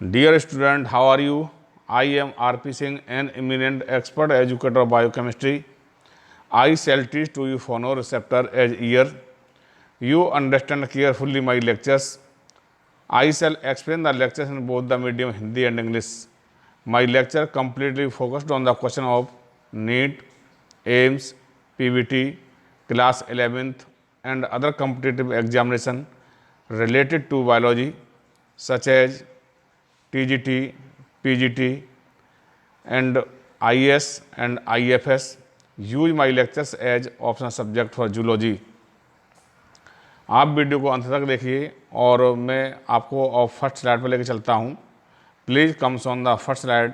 Dear student, how are you? I am R.P. Singh, an eminent expert educator of biochemistry. I shall teach to you phonoreceptor as ear. You understand carefully my lectures. I shall explain the lectures in both the medium Hindi and English. My lecture completely focused on the question of NEET, AIMS, PVT, class 11th and other competitive examination related to biology such as TGT, PGT and IS and IFS. Use my lectures as optional subject for zoology. आप video को अंत तक देखिए और मैं आपको first slide पर लेकर चलता हूँ. Please comes on the first slide.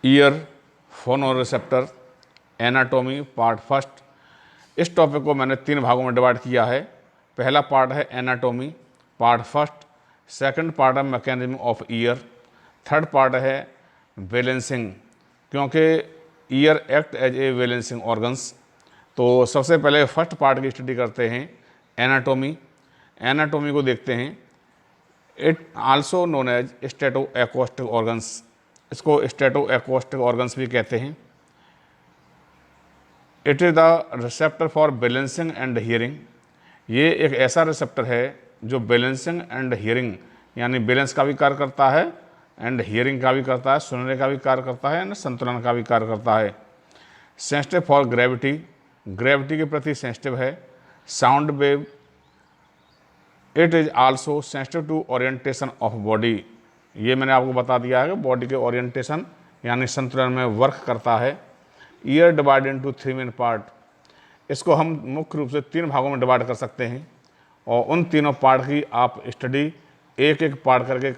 Ear, phonoreceptor, anatomy part first. इस टॉपिक को मैंने 3 भागों में डिवाइड किया है. पहला पार्ट है anatomy part first, second part है mechanism of ear, third part है बैलेंसिंग, क्योंकि ear act as a balancing organs. तो सबसे पहले फर्स्ट पार्ट की स्टडी करते हैं, एनाटॉमी. एनाटॉमी को देखते हैं. It also known as stato acoustic organs. इसको स्टेटो एक्वास्टिक ऑर्गन्स भी कहते हैं. It is the receptor for balancing and hearing. ये एक ऐसा रिसेप्टर है जो बैलेंसिंग एंड हियरिंग यानी बैलेंस का भी कार्य करता है एंड हियरिंग का भी करता है, सुनने का भी कार्य करता है एंड संतुलन का भी कार्य करता है. सेंसिटिव फॉर ग्रेविटी, ग्रेविटी के प्रति सेंसिटिव है. Sound wave. It is also sensitive to orientation of body. ये मैंने आपको बता दिया है कि बॉडी के ओरिएंटेशन यानी संतुलन में वर्क करता है. Year divide into 3 main part. इसको हम मुख्य रूप से 3 भागों में डिवाइड कर सकते हैं और उन तीनों पार्ट की आप स्टडी एक एक पार्ट करके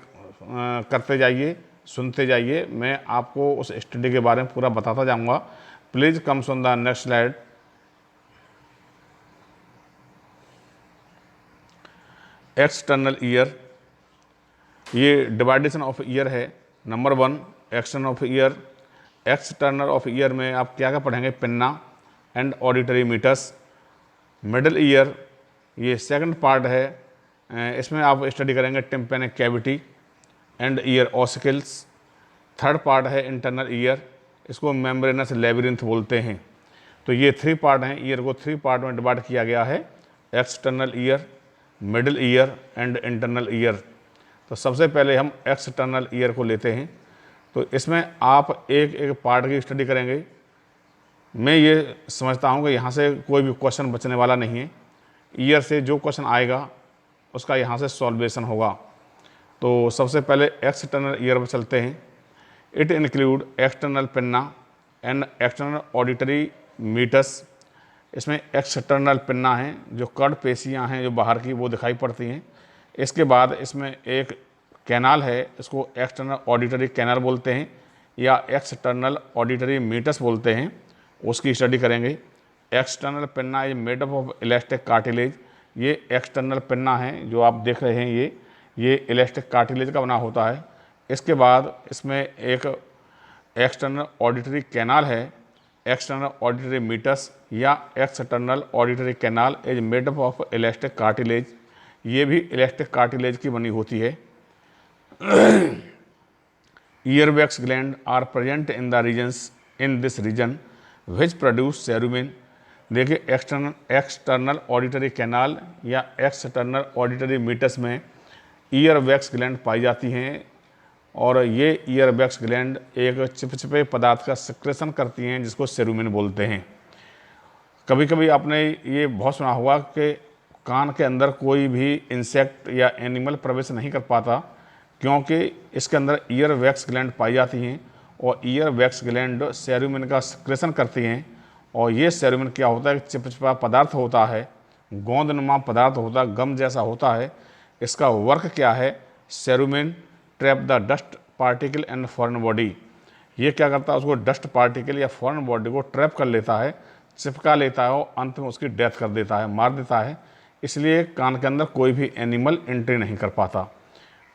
करते जाइए, सुनते जाइए. मैं आपको उस स्टडी के बारे में पूरा बताता जाऊंगा. Please comes on the next slide. External ear. ये डिवाइडेशन ऑफ ईयर है. Number 1 external of ear. External of ear में आप क्या क्या पढ़ेंगे, pinna and auditory meatus. Middle ear ये सेकंड पार्ट है. इसमें आप स्टडी करेंगे tympanic cavity and ear ossicles. Third part है इंटरनल ईयर. इसको मेम्ब्रेनस लेबिरिंथ बोलते हैं. तो ये 3 पार्ट हैं. ईयर को 3 पार्ट में डिवाइड किया गया है, external ear, middle ear and internal year. तो सबसे पहले हम एक्सटर्नल ईयर को लेते हैं. तो इसमें आप एक एक पार्ट की स्टडी करेंगे. मैं ये समझता हूँ कि यहाँ से कोई भी क्वेश्चन बचने वाला नहीं है. ईयर से जो क्वेश्चन आएगा उसका यहाँ से सॉल्वेशन होगा. तो सबसे पहले एक्सटर्नल ईयर पर चलते हैं. It include external pinna and external auditory meatus. इसमें एक्सटर्नल पिन्ना है, जो कर्ण पेशियाँ हैं जो बाहर की वो दिखाई पड़ती हैं. इसके बाद इसमें एक कैनाल है, इसको एक्सटर्नल ऑडिटरी कैनाल बोलते हैं या एक्सटर्नल ऑडिटरी मीटर्स बोलते हैं. उसकी स्टडी करेंगे. External pinna is made up of elastic cartilage. ये एक्सटर्नल पिन्ना है जो आप देख रहे हैं, ये इलास्टिक कार्टिलेज का बना होता है. इसके बाद इसमें एक एक्सटर्नल ऑडिटरी कैनाल है. एक्सटर्नल ऑडिटरी मीटर्स या external auditory canal is made up of elastic cartilage. ये भी इलास्टिक कार्टिलेज की बनी होती है. Earwax gland are present in the regions in this region which produce cerumen. देखिए एक्सटर्नल ऑडिटरी कैनाल या एक्सटर्नल ऑडिटरी मीटर्स में ईयरवैक्स ग्लैंड पाई जाती हैं और ये ईयरवैक्स ग्लैंड एक चिपचिपे पदार्थ का सिक्रेशन करती हैं जिसको सेरुमिन बोलते हैं. कभी कभी आपने ये बहुत सुना होगा कि कान के अंदर कोई भी इंसेक्ट या एनिमल प्रवेश नहीं कर पाता, क्योंकि इसके अंदर ईयर वैक्स ग्लैंड पाई जाती हैं और ईयर वैक्स ग्लैंड सेरुमिन का सिक्रेशन करती हैं. और ये सेरुमिन क्या होता है, चिपचिपा पदार्थ होता है, गोंदनुमा पदार्थ होता है, गम जैसा होता है. इसका वर्क क्या है, cerumen trap the dust particle and foreign body. ये क्या करता है, उसको डस्ट पार्टिकल या फॉरेन बॉडी को ट्रैप कर लेता है, चिपका लेता है और अंत में उसकी डेथ कर देता है, मार देता है. इसलिए कान के अंदर कोई भी एनिमल एंट्री नहीं कर पाता.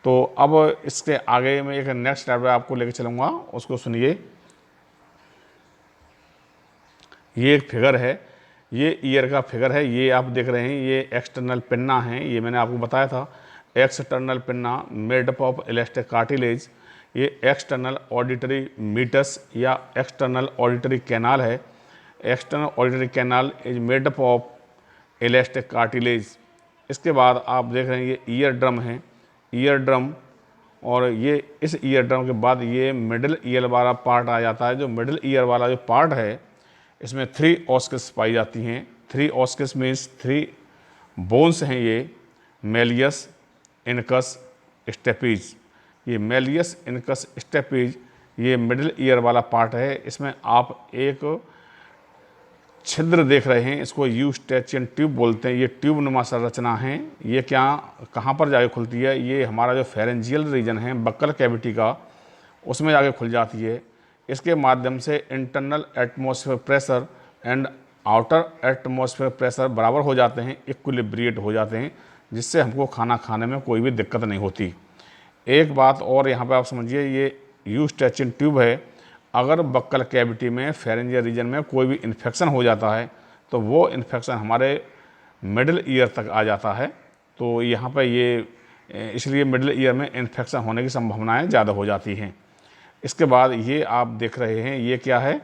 तो अब इसके आगे मैं एक नेक्स्ट स्लाइड पे आपको लेके चलूँगा, उसको सुनिए। ये एक फिगर है, ये ईयर का फिगर है, ये आप देख रहे हैं, ये एक्सटर्नल पिन्ना है, ये मैंने आपको बताया था। External pinna made up of elastic cartilage, ये एक्सटर्नल ऑडिटरी मीटस या एक्सटर्नल ऑडिटरी कैनाल है। External auditory canal is made up of elastic cartilage. इसके बाद आप देख रहे हैं ये ईयर ड्रम है, ईयर ड्रम, और ये इस ईयर ड्रम के बाद ये मिडिल ईयर वाला पार्ट आ जाता है। जो मिडिल ईयर वाला जो पार्ट है, इसमें 3 ऑस्कल्स पाई जाती हैं। 3 ऑस्कल्स मीन्स 3 बोन्स हैं ये, मेलियस, इनकस, स्टेपीज। ये मेलियस, इनकस, स्टेपीज ये मिडिल ईयर वाला पार्ट है। इसमें आप एक छिद्र देख रहे हैं, इसको यूस्टेचियन ट्यूब बोलते हैं। ये ट्यूब नुमा संरचना है। ये क्या कहाँ पर जाके खुलती है? ये हमारा जो फेरेंजियल रीजन है बक्कल कैविटी का, उसमें जाके खुल जाती है। इसके माध्यम से internal atmosphere pressure and outer atmosphere pressure बराबर हो जाते हैं, इक्विलिब्रिएट हो जाते हैं, जिससे हमको खाना खाने में कोई भी दिक्कत नहीं होती। एक बात और यहाँ पे आप समझिए, ये यूस्टेचियन ट्यूब है। अगर बक्कल कैविटी में फेरेंजियल रीजन में कोई भी इन्फेक्शन हो जाता है तो वो इन्फेक्शन हमारे मिडिल ईयर तक आ जाता है। तो यहाँ पे ये इसलिए मिडिल ईयर में इन्फेक्शन होने की संभावनाएं ज़्यादा हो जाती हैं। इसके बाद ये आप देख रहे हैं, ये क्या है?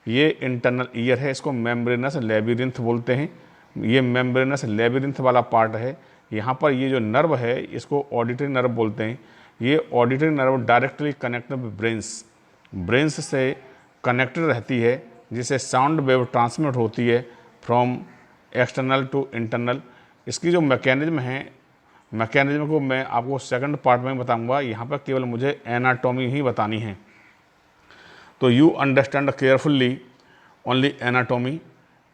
ये इंटरनल ईयर है, इसको मेम्ब्रेनस लेबिरिंथ बोलते हैं। ये मेम्ब्रेनस लेबिरिंथ वाला पार्ट है। यहाँ पर ये जो नर्व है, इसको ऑडिटरी नर्व बोलते हैं। ये auditory nerve directly connected brains से कनेक्टेड रहती है, जिससे साउंड वेव ट्रांसमिट होती है फ्रॉम एक्सटर्नल टू इंटरनल। इसकी जो मैकेनिज्म है, मैकेनिज्म को मैं आपको सेकंड पार्ट में बताऊंगा। यहाँ पर केवल मुझे एनाटॉमी ही बतानी है। तो you understand carefully only anatomy.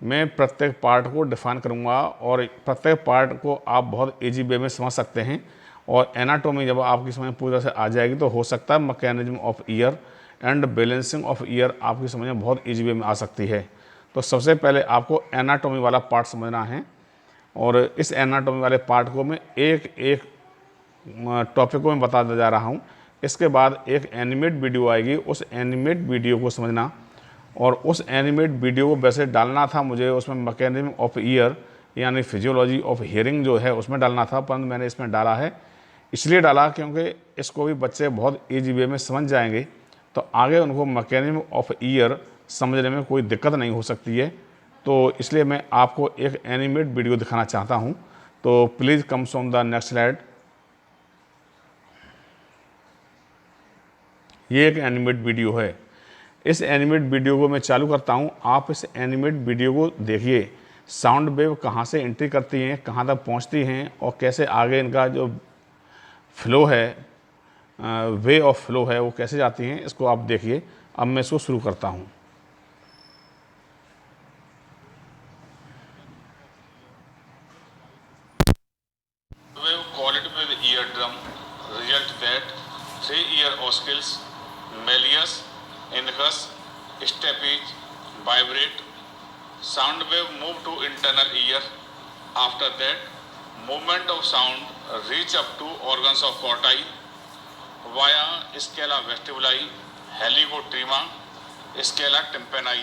मैं प्रत्येक पार्ट को डिफाइन करूँगा और प्रत्येक पार्ट को आप बहुत ईजी वे में समझ सकते हैं। और एनाटॉमी जब आपकी समझ पूरी तरह से आ जाएगी तो हो सकता है mechanism of year and balancing of year आपकी समझ में बहुत ईजी वे में आ सकती है। तो सबसे पहले आपको एनाटॉमी वाला पार्ट समझना है, और इस एनाटॉमी वाले पार्ट को मैं एक एक टॉपिक को मैं बताता जा रहा हूँ। इसके बाद एक एनिमेट वीडियो आएगी, उस एनिमेट वीडियो को समझना। और उस एनिमेट वीडियो को वैसे डालना था मुझे उसमें मैकेनिज्म ऑफ ईयर यानी फिजियोलॉजी ऑफ हियरिंग जो है उसमें डालना था, परंतु मैंने इसमें डाला है। इसलिए डाला क्योंकि इसको भी बच्चे बहुत ईजी वे में समझ जाएंगे, तो आगे उनको मैकेनिज्म ऑफ ईयर समझने में कोई दिक्कत नहीं हो सकती है। तो इसलिए मैं आपको एक एनिमेट वीडियो दिखाना चाहता हूं। तो please comes on the next slide. ये एक एनिमेट वीडियो है। इस एनिमेट वीडियो को मैं चालू करता हूं, आप इस एनिमेट वीडियो को देखिए। साउंड वेव कहां से एंट्री करती हैं, कहां तक पहुंचती हैं, और कैसे आगे इनका जो फ्लो है, वे ऑफ फ्लो है, वो कैसे जाती हैं, इसको आप देखिए। अब मैं इसको शुरू करता हूं। Wave called with eardrum result that 3-ear oscills, malleus, incus, stapes vibrate. Sound wave move to internal ear. After that, movement of sound reach up to organs of corti via scala vestibuli, helicotrema, scala tympani।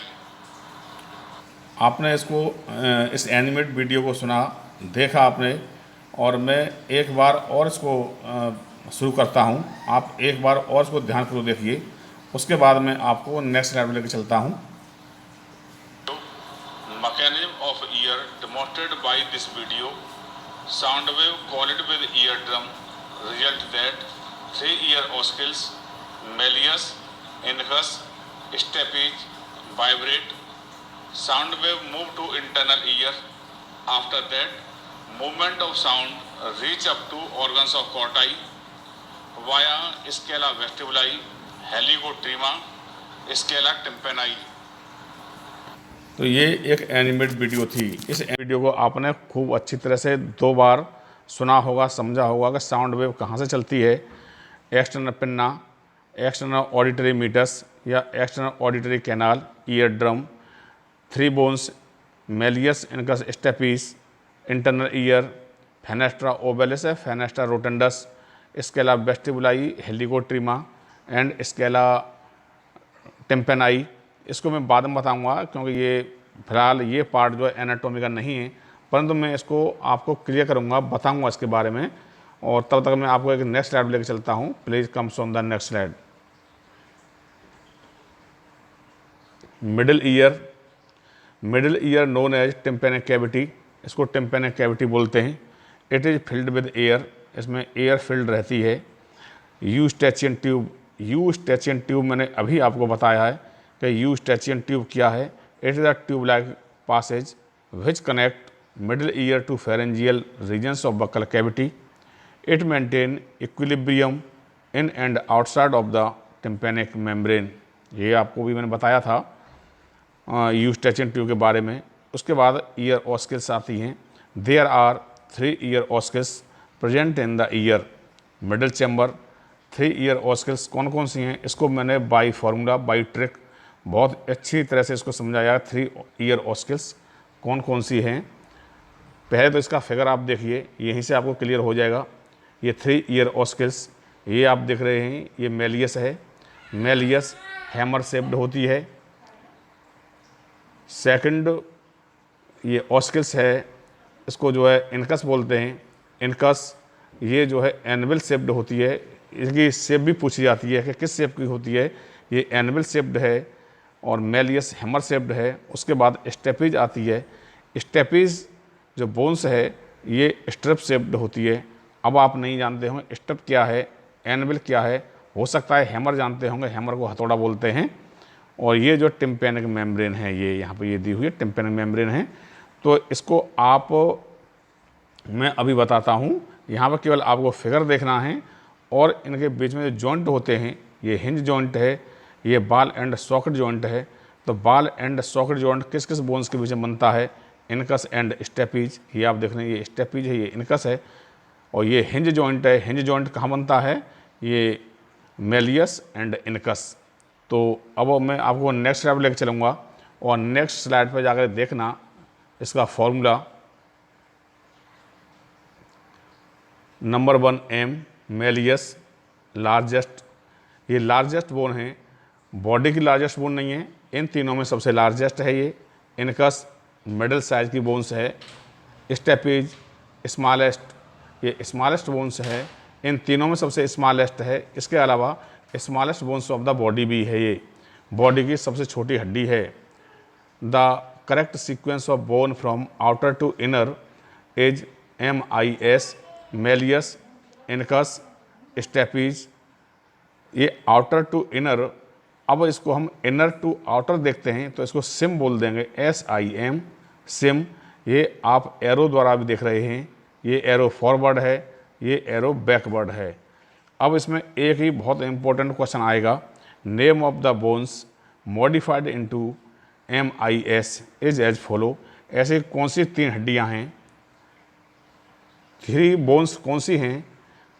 आपने इसको इस animate video को सुना, देखा आपने, और मैं एक बार और इसको शुरू करता हूं। आप एक बार और इसको ध्यानपूर्वक देखिए, उसके बाद मैं आपको नेक्स्ट लेवल लेकर चलता हूं। Mechanism of ear demonstrated by this video. Sound wave called with ear drum result that 3-ear oscills, malleus, incus, stapes vibrate. Sound wave move to internal ear. After that, movement of sound reach up to organs of corti via scala vestibuli, helicotrema, scala tympani। तो ये एक animate video थी। इस video को आपने खूब अच्छी तरह से 2 बार सुना होगा, समझा होगा कि साउंड वेव कहाँ से चलती है। External pinna, external auditory meatus या external auditory canal, ear drum, 3 bones, malleus, incus, stapes, internal ear, fenestra ovalis है, fenestra rotundus, scala vestibuli, helicotrema and scala tympani. इसको मैं बाद में बताऊंगा क्योंकि ये फिलहाल ये पार्ट जो है एनाटॉमी का नहीं है, परंतु मैं इसको आपको क्लियर करूंगा, बताऊंगा इसके बारे में। और तब तक मैं आपको एक नेक्स्ट स्लाइड लेकर चलता हूं। Please comes on the next slide. Middle ear, middle ear known as tympanic cavity, इसको टिम्पेनिक कैविटी बोलते हैं। It is filled with air, इसमें एयर फिल्ड रहती है। यूस्टेचियन ट्यूब, यूस्टेचियन ट्यूब मैंने अभी आपको बताया है कि यूस्टेचियन ट्यूब क्या है। It is a tube like passage which connect middle ear to pharyngeal regions of buccal cavity. It maintain equilibrium in and outside of the tympanic membrane. ये आपको भी मैंने बताया था यूस्टेचियन ट्यूब के बारे में। उसके बाद ईयर ऑस्किल्स आती हैं। There are 3 ear ossicles present in the ear middle chamber. 3 ear ossicles कौन कौन सी हैं, इसको मैंने बाई फार्मूला, बाई ट्रिक बहुत अच्छी तरह से इसको समझाया। 3 ईयर ऑस्किल्स कौन कौन सी हैं। पहले तो इसका फिगर आप देखिए, यहीं से आपको क्लियर हो जाएगा। ये 3 ईयर ऑस्किल्स, ये आप देख रहे हैं, ये मेलियस है। मेलियस हैमर शेप्ड होती है। सेकंड ये ऑस्किल्स है, इसको जो है इनकस बोलते हैं। इनकस ये जो है एनविल शेप्ड होती है। इसकी शेप भी पूछी जाती है कि किस शेप की होती है। ये एनविल शेप्ड है और मेलियस हैमर शेप्ड है। उसके बाद स्टेपीज आती है। स्टेपीज जो बोन्स है ये स्ट्रिप शेप्ड होती है। अब आप नहीं जानते होंगे स्ट्रिप क्या है, एनविल क्या है, हो सकता है हैमर जानते होंगे, हैमर को हथौड़ा बोलते हैं। और ये जो टिम्पेनिक मेम्ब्रेन है, ये यहाँ पे ये दी हुई है टिम्पेनिक मेम्ब्रेन है। तो इसको आप मैं अभी बताता हूँ। यहाँ पर केवल आपको फिगर देखना है और इनके बीच में जो जॉइंट होते हैं, ये हिंज जॉइंट है, ये बाल एंड सॉकेट जॉइंट है। तो बाल एंड सॉकेट जॉइंट किस किस बोन्स के बीच में बनता है, इनकस एंड स्टेपीज। ये आप देख रहे हैं, ये स्टेपीज है, ये इनकस है। और ये हिंज जॉइंट है। हिंज जॉइंट कहाँ बनता है, ये मेलियस एंड इनकस। तो अब मैं आपको नेक्स्ट स्लाइड लेकर चलूँगा और नेक्स्ट स्लाइड पर जाकर देखना इसका formula. Number 1 M malleus largest, ये लार्जेस्ट बोन है, बॉडी की लार्जेस्ट बोन नहीं है, इन तीनों में सबसे लार्जेस्ट है ये। इनकस मिडिल साइज की बोन्स है। स्टेपीज स्मॉलेस्ट, ये स्मॉलेस्ट बोन्स है, इन तीनों में सबसे स्मॉलेस्ट है। इसके अलावा smallest bones of the body भी है, ये बॉडी की सबसे छोटी हड्डी है। The correct sequence of bone from outer to inner is MIS, malleus, incus, stapes. ये आउटर टू इनर, अब इसको हम इनर टू आउटर देखते हैं तो इसको सिम बोल देंगे, SIM, सिम। ये आप एरो द्वारा भी देख रहे हैं, ये एरो फॉरवर्ड है, ये एरो बैकवर्ड है। अब इसमें एक ही बहुत इंपॉर्टेंट क्वेश्चन आएगा, name of the bones modified into MIS is as follow. ऐसे कौन सी 3 हड्डियां हैं, 3 बोन्स कौन सी हैं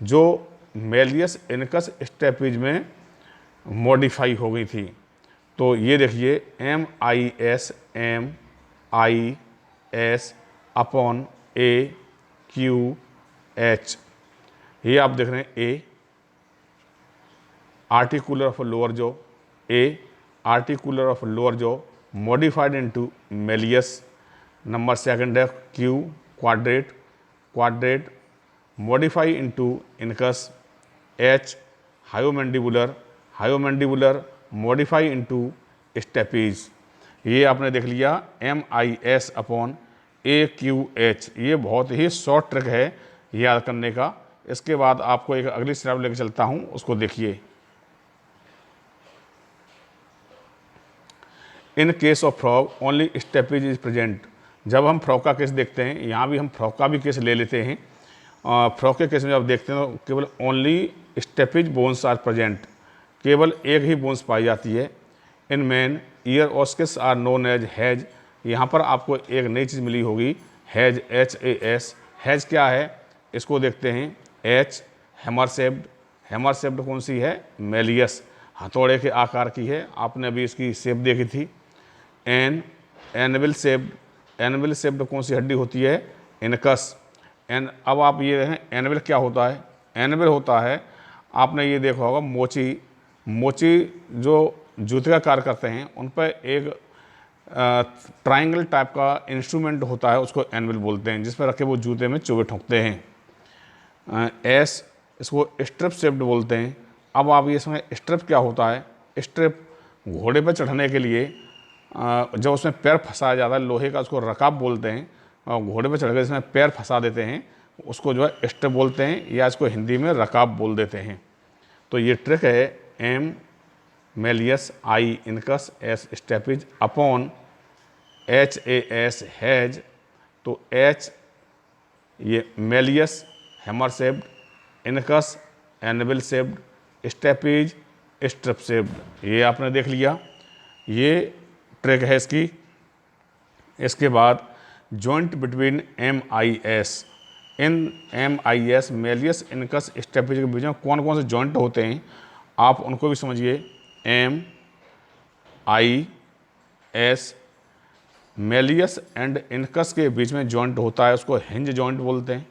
जो मेलियस, इनकस, स्टेपीज में मॉडिफाई हो गई थी। तो ये देखिए MIS अपॉन AQH, ये आप देख रहे हैं A articular of lower jaw, A articular of lower jaw modified into malleus. Number second है Q quadrate, quadrate modify into incus. H hyomandibular, hyomandibular modify into stapes. ये आपने देख लिया MIS अपॉन AQH। ये बहुत ही शॉर्ट ट्रिक है याद करने का। इसके बाद आपको एक अगली स्लाइड लेकर चलता हूँ, उसको देखिए। In case of frog only stapes is present. जब हम फ्रॉग का केस देखते हैं, यहाँ भी हम फ्रॉग का भी केस ले लेते हैं। फ्रॉग के केस में जब देखते हैं तो केवल only stapes bones are present, केवल एक ही बोन्स पाई जाती है। In man ear ossicles are known as has. यहाँ पर आपको एक नई चीज़ मिली होगी, हैज, HAS। हैज क्या है, इसको देखते हैं। H hammer shaped, hammer shaped कौन सी है, मेलियस, हथौड़े के आकार की है, आपने अभी इसकी शेप देखी थी। N anvil shaped, anvil shaped कौन सी हड्डी होती है, इनकस। अब आप ये देखें एनविल क्या होता है, एनविल होता है, आपने ये देखा होगा मोची, मोची जो जूते का कार्य करते हैं उन पर एक ट्रायंगल टाइप का इंस्ट्रूमेंट होता है, उसको एनविल बोलते हैं, जिस पर रखे वो जूते में चुभे ठोकते हैं। एस, इसको स्ट्रिप शेप्ड बोलते हैं। अब आप ये समझ स्ट्रिप क्या होता है। स्ट्रिप घोड़े पर चढ़ने के लिए जब उसमें पैर फंसाया जाता है लोहे का, उसको रकाब बोलते हैं, और घोड़े पर चढ़कर इसमें पैर फंसा देते हैं, उसको जो है स्ट्रिप बोलते हैं, या इसको हिंदी में रकाब बोल देते हैं। तो ये ट्रिक है M malleus, I incus, S stapes, upon H A S has. तो एच ये malleus hammer shaped, incus anvil shaped, stapes strip shaped. ये आपने देख लिया, ये ट्रिक है इसकी। इसके बाद joint between M I S, इन M I S malleus incus stapes के बीच में कौन कौन से जॉइंट होते हैं आप उनको भी समझिए। M I S malleus and incus के बीच में जॉइंट होता है, उसको हिंज जॉइंट बोलते हैं,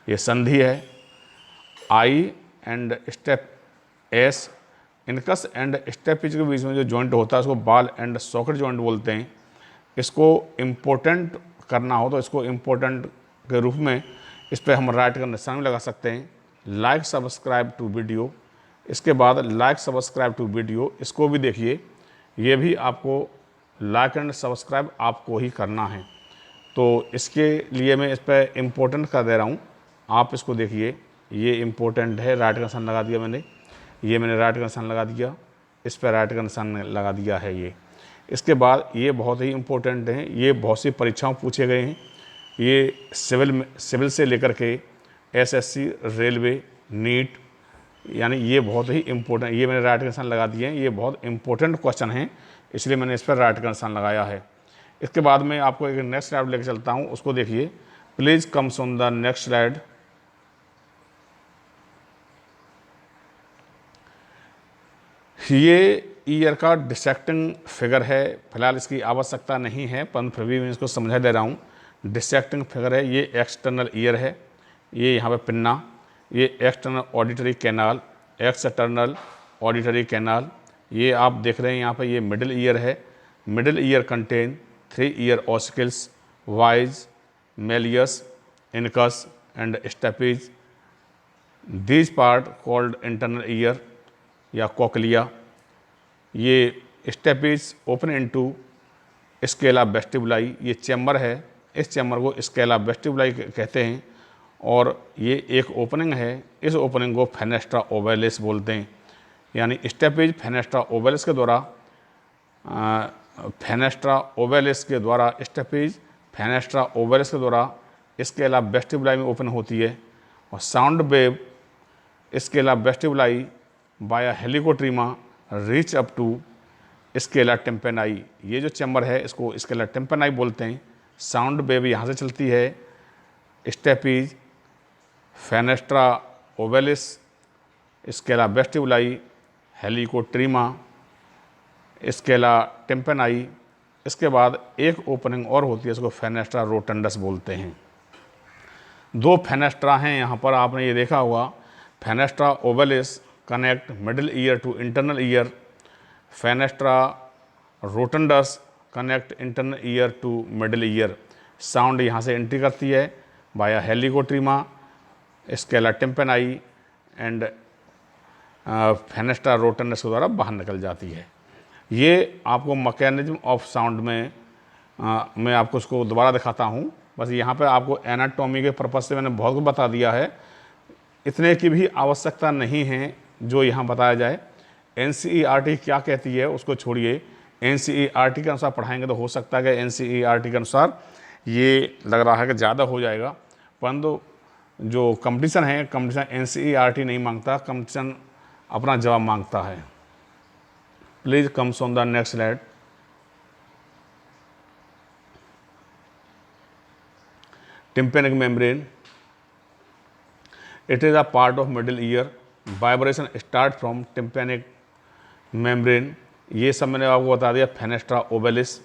ये संधि है। I and stapes, incus and stapes के बीच में जो जॉइंट होता है उसको बॉल एंड सॉकेट जॉइंट बोलते हैं। इसको इम्पोर्टेंट करना हो तो इसको इम्पोर्टेंट के रूप में इस पर हम राइट का निशान भी लगा सकते हैं। लाइक सब्सक्राइब टू वीडियो, इसके बाद लाइक सब्सक्राइब टू वीडियो, इसको भी देखिए, ये भी आपको लाइक एंड सब्सक्राइब आपको ही करना है। तो इसके लिए मैं इस पर इम्पोर्टेंट कर दे रहा हूँ, आप इसको देखिए, ये इम्पोर्टेंट है, राइट का निशान लगा दिया मैंने, ये मैंने राइट का निशान लगा दिया, इस पर राइट का निशान लगा दिया है ये। इसके बाद ये बहुत ही इम्पोर्टेंट हैं, ये बहुत सी परीक्षाओं पूछे गए हैं, ये सिविल से लेकर के एसएससी, रेलवे, नीट, यानी ये बहुत ही इम्पोर्टेंट, ये मैंने राइट का निशान लगा दिए हैं, ये बहुत इंपॉर्टेंट क्वेश्चन हैं, इसलिए मैंने इस पर राइट का निशान लगाया है। इसके बाद मैं आपको एक नेक्स्ट स्लाइड लेकर चलता हूँ, उसको देखिए। Please comes on the next slide. ये ईयर का डिसेक्टिंग फिगर है, फिलहाल इसकी आवश्यकता नहीं है, परंतु फिर भी मैं इसको समझा दे रहा हूँ। डिसेक्टिंग फिगर है, ये एक्सटर्नल ईयर है, ये यहाँ पे पिन्ना, ये external auditory canal, external auditory canal, ये आप देख रहे हैं यहाँ पे, ये मिडिल ईयर है। Middle ear contain 3 ear ossicles, wise, Méliès, incus and stapes. These part called internal ear या कोक्लिया। ये stapes open into Scala vestibuli, ये चैम्बर है, इस चैम्बर को स्केला वेस्टिबुलाई कहते हैं, और ये एक ओपनिंग है, इस ओपनिंग को फेनेस्ट्रा ओवैलिस बोलते हैं। यानी स्टेपिज फेनेस्ट्रा ओवैलिस के द्वारा, फेनेस्ट्रा ओवैलिस के द्वारा, स्टेपिज फेनेस्ट्रा ओवैलिस के द्वारा स्केला वेस्टिबुलाई में ओपन होती है। और साउंड वेव स्केला वेस्टिबुलाई बाया हेलिकोट्रीमा रीच अप टू स्केला टिम्पेनाई। ये जो चैम्बर है इसको स्केला टिम्पेनाई बोलते हैं। साउंड वेव यहाँ से चलती है, stapes fenestra ovalis scala vestibuli helicotrema scala tympani. इसके बाद एक ओपनिंग और होती है, इसको फेनेस्ट्रा रोटंडस बोलते हैं। 2 फेनेस्ट्रा हैं यहाँ पर, आपने ये देखा होगा। Fenestra ovalis connect middle ear to internal ear, fenestra rotundus connect internal ear to middle ear. Sound यहाँ से एंट्री करती है via helicotrema scala tympani and fenestra rotundus के द्वारा बाहर निकल जाती है। ये आपको मैकेनिज्म ऑफ साउंड में मैं आपको उसको दोबारा दिखाता हूँ। बस यहाँ पे आपको एनाटॉमी के पर्पज़ से मैंने बहुत कुछ बता दिया है, इतने की भी आवश्यकता नहीं है जो यहाँ बताया जाए। एनसीईआरटी क्या कहती है उसको छोड़िए, एनसीईआरटी के अनुसार पढ़ाएंगे तो हो सकता है कि एनसीईआरटी के अनुसार ये लग रहा है कि ज़्यादा हो जाएगा, परंतु जो कंपटीशन है, कंपटीशन एनसीईआरटी नहीं मांगता, कंपटीशन अपना जवाब मांगता है। Please comes on the next slide. Tympanic membrane, it is a part of middle ear. Vibration start from tympanic membrane. ये सब मैंने आपको बता दिया। फेनेस्ट्रा ओवैलिस,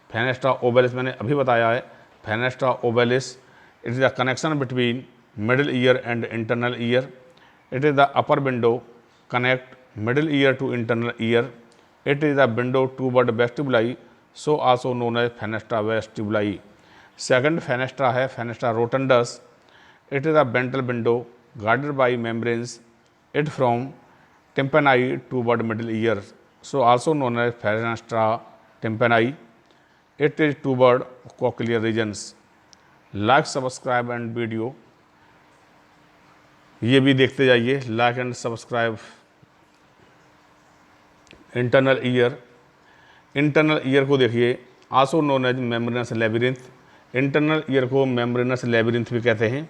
फेनेस्ट्रा ओवैलिस मैंने अभी बताया है। Fenestra ovalis it is the connection between middle ear and internal ear. It is the upper window connect middle ear to internal ear. It is the window toward vestibuli, so also known as fenestra vestibuli. Second fenestra है fenestra rotundus. It is a ventral window guarded by membranes. It from tympani toward middle ear, so also known as fenestra tympani. It is toward cochlear regions. Like, subscribe and video. ये भी देखते जाइए, like and subscribe. Internal ear, internal ear को देखिए, also known as membranous labyrinth. Internal ear को membranous labyrinth भी कहते हैं।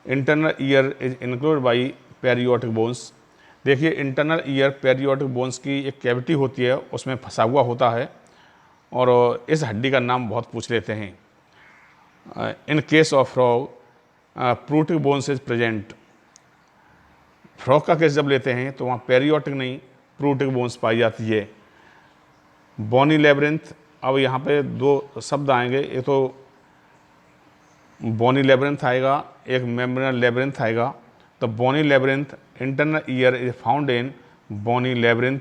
Internal ear is include by periotic bones. देखिए, इंटरनल ईयर पेरियोटिक बोन्स की एक कैविटी होती है, उसमें फंसा हुआ होता है, और इस हड्डी का नाम बहुत पूछ लेते हैं। In case of frog prootic bones is present. Frog का केस जब लेते हैं तो वहाँ पेरियोटिक नहीं, प्रूटिक बोन्स पाई जाती है। बोनी लेबिरिंथ, अब यहाँ पे दो शब्द आएंगे, एक तो बोनी लेबिरिंथ आएगा, एक मेम्ब्रेनल लेबिरिंथ आएगा। तो bony labyrinth, internal ear is found in bony labyrinth.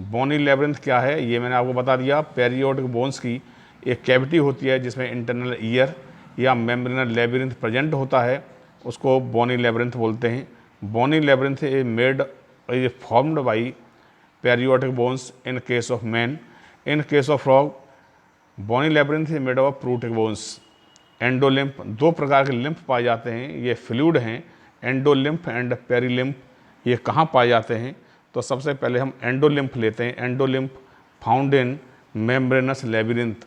Bony labyrinth क्या है, ये मैंने आपको बता दिया। पेरियोटिक बोन्स की एक कैविटी होती है जिसमें इंटरनल ईयर या मेम्ब्रेनल लेबिरिंथ प्रेजेंट होता है, उसको बोनी लेबिरिंथ बोलते हैं। Bony labyrinth is formed by periotic bones in case of man. In case of frog, bony labyrinth is made of prootic bones. Endolymph, दो प्रकार के लिम्फ पाए जाते हैं, ये फ्लूइड हैं, एंडोलिम्फ एंड पेरीलिम्फ। ये कहाँ पाए जाते हैं, तो सबसे पहले हम एंडोलिम्फ लेते हैं। Endolymph found in membranous labyrinth.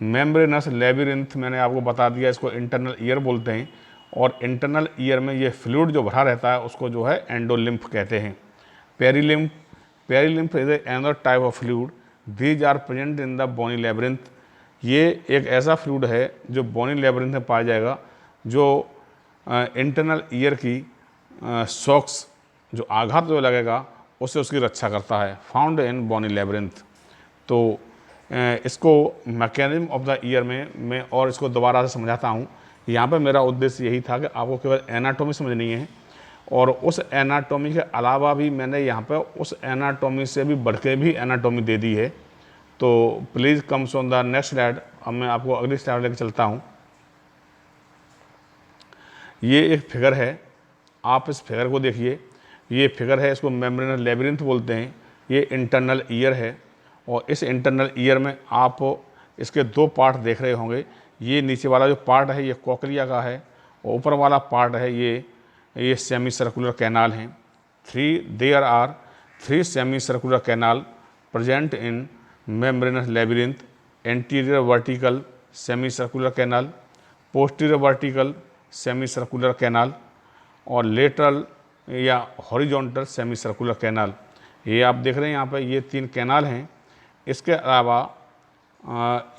Membranes labyrinth मैंने आपको बता दिया, इसको इंटरनल ईयर बोलते हैं, और इंटरनल ईयर में ये फ्लूइड जो भरा रहता है उसको जो है एंडोलिम्फ कहते हैं। Perilymph, perilymph is another type of fluid. These are present in the bony labyrinth. ये एक ऐसा फ्लूइड है जो बोनी लेबिरिंथ में पाया जाएगा, जो इंटरनल ईयर की शॉक्स, जो आघात जो लगेगा उससे उसकी रक्षा करता है। Found in bony labyrinth. तो इसको मैकेनिज्म ऑफ द ईयर में मैं और इसको दोबारा से समझाता हूँ। यहाँ पर मेरा उद्देश्य यही था कि आपको केवल एनाटॉमी समझनी है, और उस एनाटॉमी के अलावा भी मैंने यहाँ पर उस एनाटॉमी से भी बढ़ के भी एनाटॉमी दे दी है। तो please comes on the next slide. अब मैं आपको अगली स्लाइड लेकर चलता हूँ। ये एक फिगर है, आप इस फिगर को देखिए। ये फिगर है, इसको मेम्ब्रेनस लेबिरिंथ बोलते हैं। ये इंटरनल ईयर है, और इस इंटरनल ईयर में आप इसके दो पार्ट देख रहे होंगे। ये नीचे वाला जो पार्ट है ये कोक्लिया का है, और ऊपर वाला पार्ट है ये सेमी सर्कुलर कैनाल हैं। There are 3 semi circular canal present in membranous labyrinth. Anterior vertical semi circular canal, posterior vertical semi circular canal, और लेटरल या हॉरिजॉन्टल सेमी सर्कुलर कैनाल। ये आप देख रहे हैं यहाँ पर, ये 3 कैनाल हैं। इसके अलावा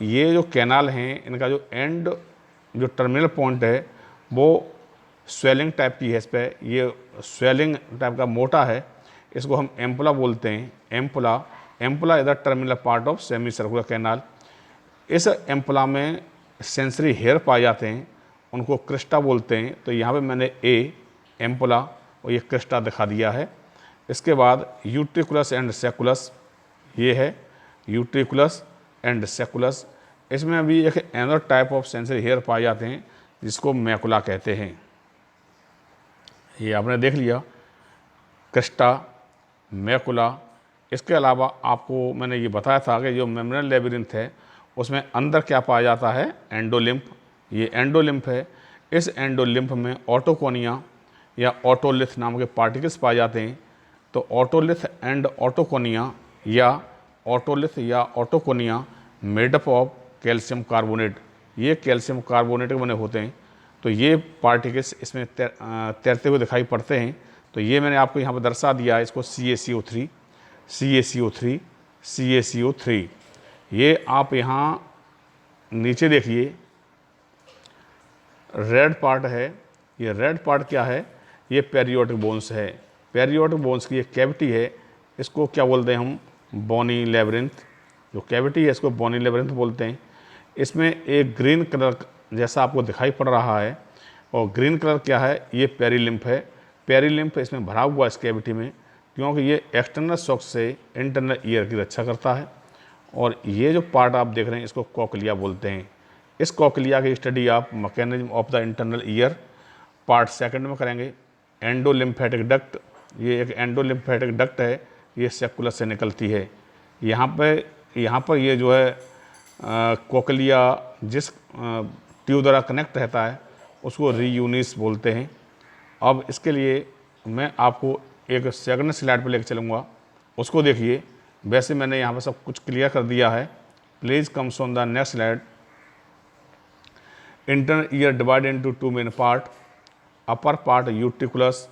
ये जो कैनाल हैं, इनका जो एंड, जो टर्मिनल पॉइंट है वो स्वेलिंग टाइप की है। इस पर ये स्वेलिंग टाइप का मोटा है, इसको हम एम्पुला बोलते हैं। Ampulla, ampulla is the terminal part of semi circular canal. इस एम्पुला में सेंसरी हेयर पाए जाते हैं, उनको क्रिस्टा बोलते हैं। तो यहाँ पे मैंने एम्पुला और ये क्रिस्टा दिखा दिया है। इसके बाद यूट्रिकुलस एंड सेकुलस, ये है यूट्रिकुलस एंड सेकुलस। इसमें भी एक another type of sensory hair पाए जाते हैं जिसको मैकुला कहते हैं। ये आपने देख लिया, क्रिस्टा, मैकुला। इसके अलावा आपको मैंने ये बताया था कि जो मेम्ब्रेनल लेबिरिंथ है उसमें अंदर क्या पाया जाता है, एंडोलिम्फ। ये एंडोलिम्फ है। इस एंडोलिम्फ में ऑटोकोनिया या ऑटोलिथ नाम के पार्टिकल्स पाए जाते हैं। तो ऑटोलिथ एंड ऑटोकोनिया या otolith or ऑटोकोनिया made up of calcium carbonate. ये कैल्शियम कार्बोनेट के बने होते हैं। तो ये पार्टिकल्स इसमें तैरते हुए दिखाई पड़ते हैं। तो ये मैंने आपको यहाँ पर दर्शा दिया है, इसको CaCO3, CaCO3, CaCO3। ये आप यहाँ नीचे देखिए, रेड पार्ट है। ये रेड पार्ट क्या है, ये पेरियोटिक बोन्स है। पेरियोटिक बोन्स की एक कैविटी है, इसको क्या बोलते हैं हम, बोनी लेबिरिंथ। जो कैविटी है इसको बोनी लेबिरिंथ बोलते हैं। इसमें एक ग्रीन कलर जैसा आपको दिखाई पड़ रहा है, और ग्रीन कलर क्या है, ये पेरीलिम्फ है। पेरिलिम्फ इसमें भरा हुआ इस कैविटी में, क्योंकि ये एक्सटर्नल शॉक से इंटरनल ईयर की रक्षा करता है। और ये जो पार्ट आप देख रहे हैं इसको कोक्लिया बोलते हैं। इस कोक्लिया की स्टडी आप mechanism of the internal ear part second में करेंगे। एंडोलिम्फेटिक डक्ट, ये एक एंडोलिम्फेटिक डक्ट है, ये सेकुलस से निकलती है। यहाँ पर ये जो है कोक्लिया जिस ट्यूब द्वारा कनेक्ट रहता है उसको रीयूनिस बोलते हैं। अब इसके लिए मैं आपको एक सेकंड स्लाइड पर लेकर चलूँगा, उसको देखिए। वैसे मैंने यहाँ पर सब कुछ क्लियर कर दिया है। Please comes on the next slide. Internal ear divide into two main part, upper part utriculus,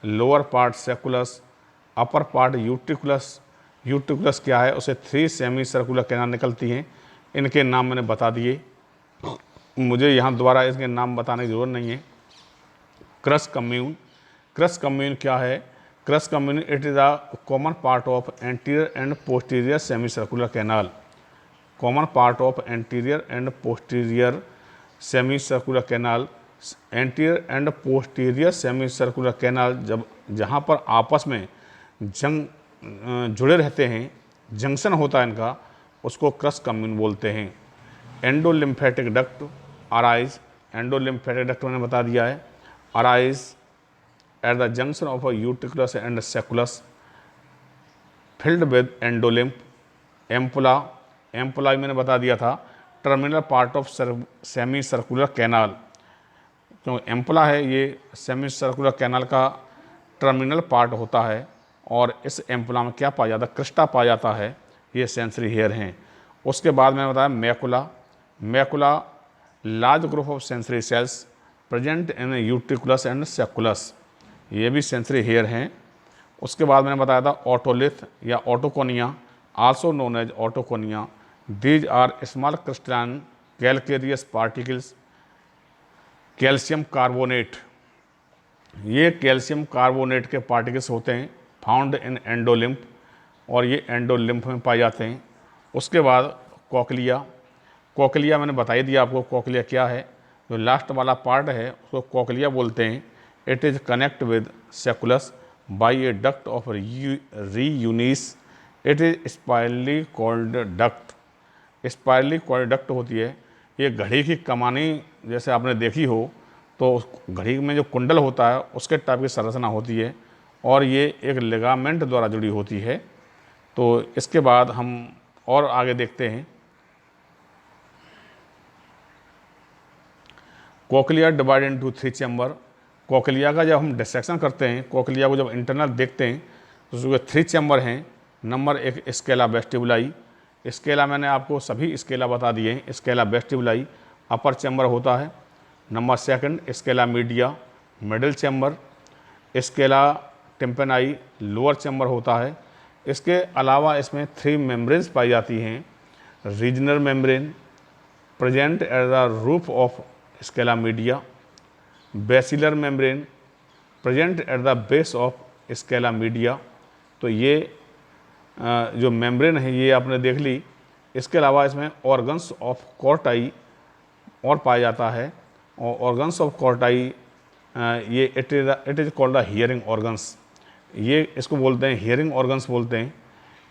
lower part sacculus. Upper part utriculus, utriculus क्या है, उसे 3 सेमी सर्कुलर कैनाल निकलती हैं। इनके नाम मैंने बता दिए, मुझे यहाँ दोबारा इसके नाम बताने की जरूरत नहीं है। क्रस कम्यून, क्रस कम्यून क्या है? Cross commune it is a common part of anterior and posterior semi circular canal. Common part of anterior and posterior semi circular canal. Anterior and posterior semi circular canal जब जहाँ पर आपस में जुड़े रहते हैं, जंक्शन होता है इनका, उसको क्रस कम्यून बोलते हैं। Endolymphatic duct arise, endolymphatic duct मैंने बता दिया है, arise at the junction of a utriculus and sacculus filled with endolymph. Ampulla, ampulla मैंने बता दिया था, terminal part of semi circular canal. क्योंकि एम्पुला है ये सेमी सर्कुलर कैनाल का टर्मिनल पार्ट होता है। और इस एम्पुला में क्या पाया जाता है? क्रिस्टा पाया जाता है, ये सेंसरी हेयर हैं। उसके बाद मैंने बताया macula, macula large group of sensory cells present in utriculus and sacculus, ये भी सेंसरी हेयर हैं। उसके बाद मैंने बताया था otolith or otoconia, also known as otoconia. These are small crystalline calcareous particles, calcium carbonate, ये कैल्शियम कार्बोनेट के पार्टिकल्स होते हैं, फाउंड इन एंडोलिम्फ, और ये एंडोलिम्फ में पाए जाते हैं। उसके बाद कोक्लिया, कोक्लिया मैंने बता ही दिया आपको कोक्लिया क्या है। जो लास्ट वाला पार्ट है उसको कोक्लिया बोलते हैं। It is connect with sacculus by a duct of reuniens. It is spirally coiled duct, spirally coiled duct होती है। ये घड़ी की कमानी जैसे आपने देखी हो, तो घड़ी में जो कुंडल होता है उसके टाइप की संरचना होती है, और ये एक लिगामेंट द्वारा जुड़ी होती है। तो इसके बाद हम और आगे देखते हैं। Cochlea divide into 3 chamber. Cochlea का जब हम डिसेक्शन करते हैं, कोक्लिया को जब इंटरनल देखते हैं तो उसके 3 चैम्बर हैं। नंबर 1 स्केला वेस्टिबुलाई, स्केला मैंने आपको सभी स्केला बता दिए हैं। स्केला वेस्टिबुलाई अपर चैम्बर होता है। Number 2 scala media middle chamber. Scala tympani lower chamber होता है। इसके अलावा इसमें 3 मेम्ब्रेन्स पाई जाती हैं। Regional membrane present at the roof of Scala media, basilar membrane present at the base of Scala media. तो ये जो मेम्ब्रेन है ये आपने देख ली। इसके अलावा इसमें ऑर्गन्स ऑफ कॉर्टाई और पाया जाता है, और ऑर्गन्स ऑफ कॉर्टाई ये it is called the hearing organs, ये इसको बोलते हैं हियरिंग ऑर्गन्स बोलते हैं।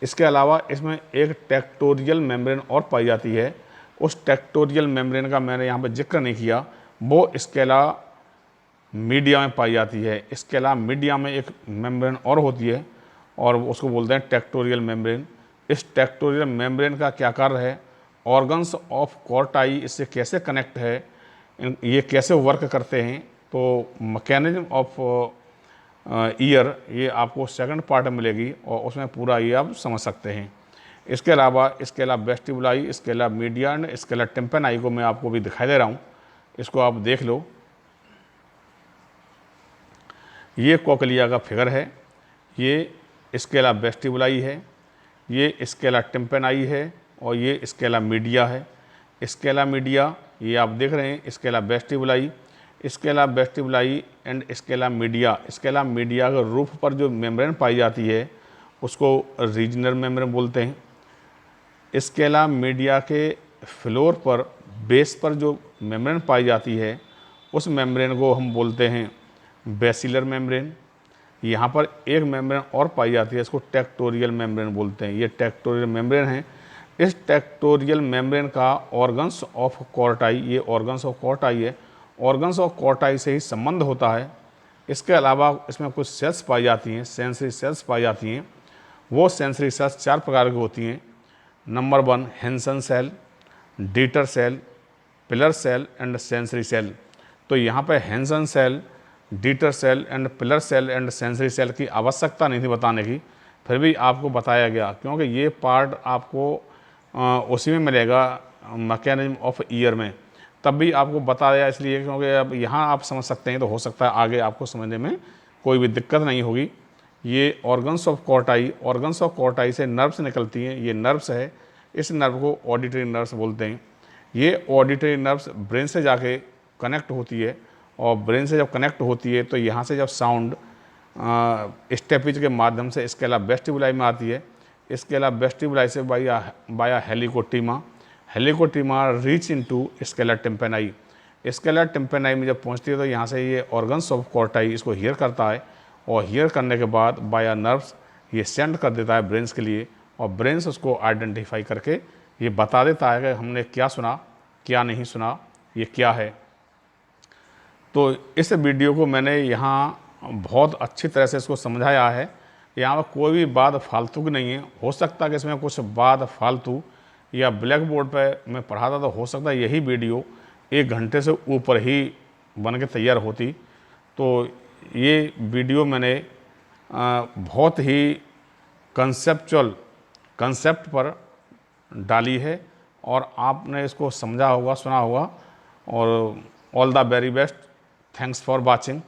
इसके अलावा इसमें एक टेक्टोरियल मेम्ब्रेन और पाई जाती है। उस टेक्टोरियल मेम्ब्रेन का मैंने यहाँ पर जिक्र नहीं किया, वो स्केला मीडिया में पाई जाती है। स्केला मीडिया में एक मेम्ब्रेन और होती है और उसको बोलते हैं टेक्टोरियल मेम्ब्रेन। इस टेक्टोरियल मेम्ब्रेन का क्या कार्य है? ऑर्गन्स ऑफ कॉर्टाई इससे कैसे कनेक्ट है, ये कैसे वर्क करते हैं? तो मैकेनिज्म ऑफ ईयर ये आपको सेकंड पार्ट में मिलेगी और उसमें पूरा ये आप समझ सकते हैं। इसके अलावा scala vestibuli, scala media and scala tympani को मैं आपको भी दिखाई दे रहा हूँ, इसको आप देख लो। ये कोक्लिया का फिगर है, ये स्केला वेस्टिबुलाई है, ये स्केला टिम्पेनाई है, और ये स्केला मीडिया है। स्केला मीडिया ये आप देख रहे हैं, Scala vestibuli, Scala vestibuli and Scala media. Scala media के रूफ पर जो मेम्ब्रेन पाई जाती है उसको रीजनल मेम्ब्रेन बोलते हैं। स्केला मीडिया के फ्लोर पर बेस पर जो मेम्ब्रेन पाई जाती है उस मेम्ब्रेन को हम बोलते हैं बेसिलर मेम्ब्रेन। यहाँ पर एक मेम्ब्रेन और पाई जाती है, इसको टेक्टोरियल मेम्ब्रेन बोलते हैं। ये टेक्टोरियल मेम्ब्रेन है। इस टेक्टोरियल मेम्ब्रेन का ऑर्गन्स ऑफ कॉर्टाई, ये ऑर्गन्स ऑफ कॉर्टाई है, ऑर्गन्स ऑफ कॉर्टाई से ही संबंध होता है। इसके अलावा इसमें कुछ सेल्स पाई जाती हैं, सेंसरी सेल्स पाई जाती हैं। वो सेंसरी सेल्स 4 प्रकार की होती हैं। Number 1 Hensen cell, Deiters cell, pillar cell and sensory cell. तो यहाँ पे Hensen cell, Deiters cell and pillar cell and sensory cell की आवश्यकता नहीं थी बताने की, फिर भी आपको बताया गया क्योंकि ये पार्ट आपको उसी में मिलेगा मैकेनिज्म ऑफ ईयर में, तब भी आपको बताया इसलिए क्योंकि अब यहाँ आप समझ सकते हैं तो हो सकता है आगे आपको समझने में कोई भी दिक्कत नहीं होगी। ये organs of Corti, organs of Corti से नर्व्स निकलती हैं। ये नर्व्स है, इस नर्व को ऑडिटरी नर्व्स बोलते हैं। ये ऑडिटरी नर्व्स ब्रेन से जाके कनेक्ट होती है और ब्रेन से जब कनेक्ट होती है तो यहाँ से जब साउंड स्टेपिज के माध्यम से इसके अलावा वेस्टिबुलाई में आती है। इसके अलावा वेस्टिबुलाई से बाया हेलिकोटीमा, हेलिकोटीमा रीच इनटू स्केलर टिम्पेनाई। स्केलर टिम्पेनाई में जब पहुँचती है तो यहाँ से ये ऑर्गन्स ऑफ कॉर्टाई इसको हियर करता है और हियर करने के बाद बाया नर्व्स ये सेंड कर देता है ब्रेन्स के लिए और ब्रेन्स उसको आइडेंटिफाई करके ये बता देता है कि हमने क्या सुना, क्या नहीं सुना, ये क्या है। तो इस वीडियो को मैंने यहाँ बहुत अच्छी तरह से इसको समझाया है। यहाँ पर कोई भी बात फालतू की नहीं है। हो सकता है कि इसमें कुछ बात फालतू या ब्लैक बोर्ड पर मैं पढ़ाता तो हो सकता है यही वीडियो 1 घंटे से ऊपर ही बन के तैयार होती। तो ये वीडियो मैंने बहुत ही कंसेप्ट पर डाली है और आपने इसको समझा होगा, सुना होगा। और all the very best, thanks for watching.